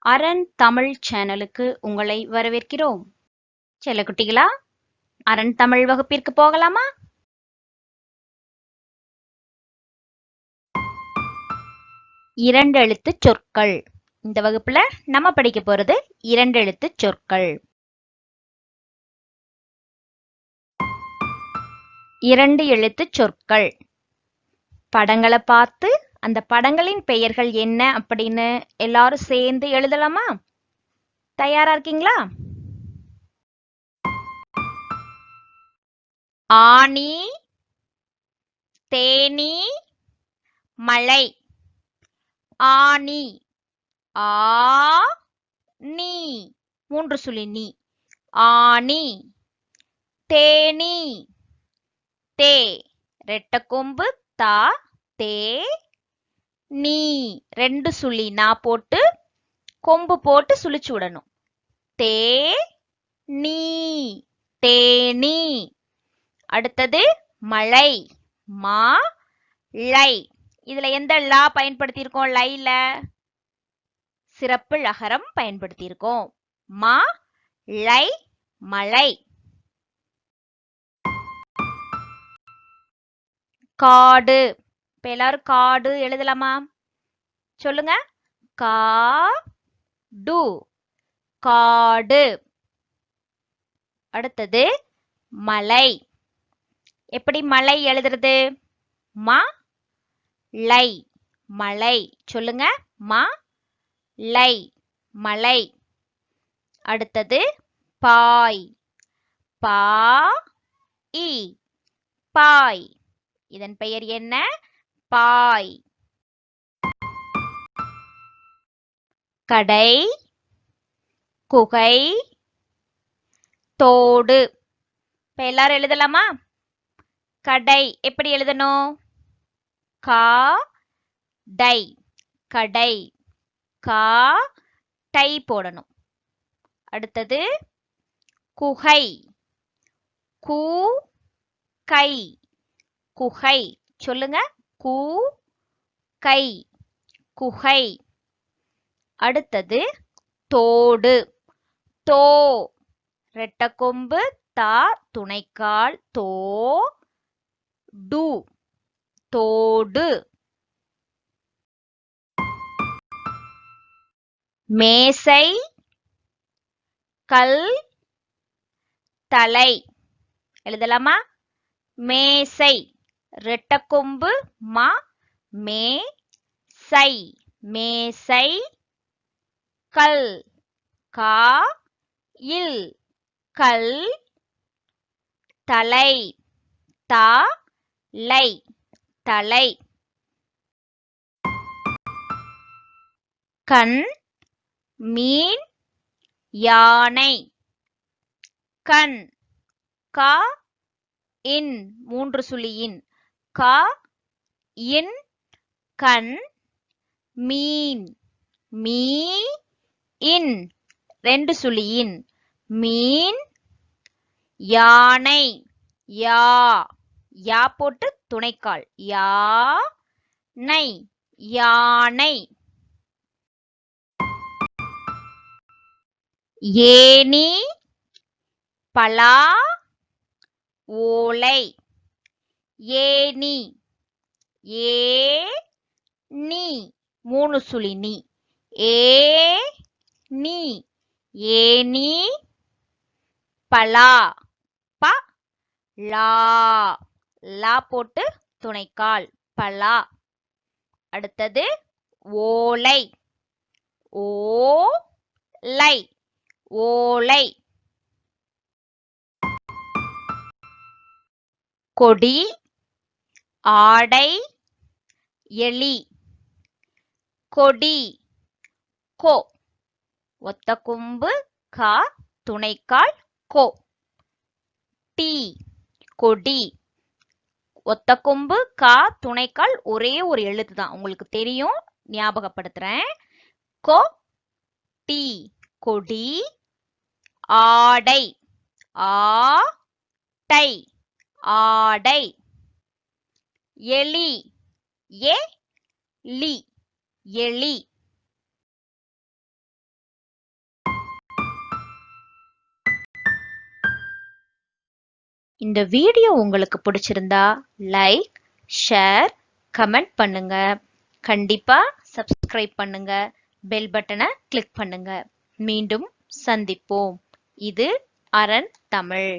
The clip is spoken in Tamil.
அரண் தமிழ் சேனலுக்கு உங்களை வரவேற்கிறோம். செல்லக்குட்டிகளா, அரண் தமிழ் வகுப்பிற்கு போகலாமா? இரண்டெழுத்துச் சொற்கள். இந்த வகுப்புல நம்ம படிக்க போறது இரண்டெழுத்துச் சொற்கள். இரண்டு எழுத்துச் சொற்கள். படங்களை பார்த்து அந்த படங்களின் பெயர்கள் என்ன அப்படின்னு எல்லாரும் சேர்ந்து எழுதலாமா? தயாரா இருக்கீங்களா? ஆனி, தேனி, மழை. ஆனி, ஆ நீ, மூன்று சுழி நீ. ஆனி. தேனி, தே, ரெட்டக்கொம்பு தா, தே, நீ, ரெண்டு சுழி நா போட்டு கொம்பு போட்டு சுழிச்சு விடணும். தே, நீ, தேனி. அடுத்தது மழை. மா, லை. இதுல எந்த லா பயன்படுத்தி இருக்கோம்? லைல சிறப்பு ழகரம் பயன்படுத்தி இருக்கோம். மா, லை, மழை. காடு. இப்ப எல்லாரும் காடு எழுதலாமா? சொல்லுங்க. கா, டு, காடு. அடுத்தது மலை. எப்படி மலை எழுதுறது? மா, லை, மலை. சொல்லுங்க. மா, லை, மலை. அடுத்தது பாய். பா, இ, பாய். இதன் பெயர் என்ன? பாய். கடை, குகை, தோடு. இப்ப எல்லாரும் எழுதலாமா? கடை எப்படி எழுதணும்? கா, டை, கடை. கா, டை போடணும். அடுத்தது குகை. கூ, கை, குகை. சொல்லுங்க. கூ, கை, குகை. அடுத்தது தோடு. தோ, ரெட்டக்கொம்பு தா, துணைக்கால் தோ, டு, தோடு. மேசை, கல், தலை. எழுதலாமா? மேசை, ரெட்டக்கொம்பு மா, மே, சை, மேசை. கல், கா, இல், கல், தலை, தா, லை, தலை. கண், மீன், யானை. கண், கா, இன், மூன்று சுழியின். கா, இன், கண். மீன், மீ, இன், ரெண்டு சுழியின். மீன். யானை. யா, யா போட்டு துணைக்கால். யா, நை, யானை. ஏனி, பலா, ஓலை. ஏனி, ஏ, நீ, மூணு சுழி நீ. ஏ, நீ, ஏனி. பலா, ப, லா, லா போட்டு துணைக்கால். பலா. அடுத்தது ஓலை. ஓ, லை, ஓலை. கொடி, ஆடை, எலி. கொடி. கோ, ஒத்த கொம்பு கா, துணைக்கால் கோ. டி, கொடி. ஒத்த கொம்பு கா, துணைக்கால் ஒரே ஒரு எழுத்து தான், உங்களுக்கு தெரியும், ஞாபகப்படுத்துறேன். கோ, டி, கொடி. ஆடை. ஆ, டை, ஆடை. எலி. ஏ, லி, எலி. இந்த வீடியோ உங்களுக்கு பிடிச்சிருந்தா லைக், ஷேர், கமெண்ட் பண்ணுங்க. கண்டிப்பா சப்ஸ்கிரைப் பண்ணுங்க. பெல் பட்டனை கிளிக் பண்ணுங்க. மீண்டும் சந்திப்போம். இது அரண் தமிழ்.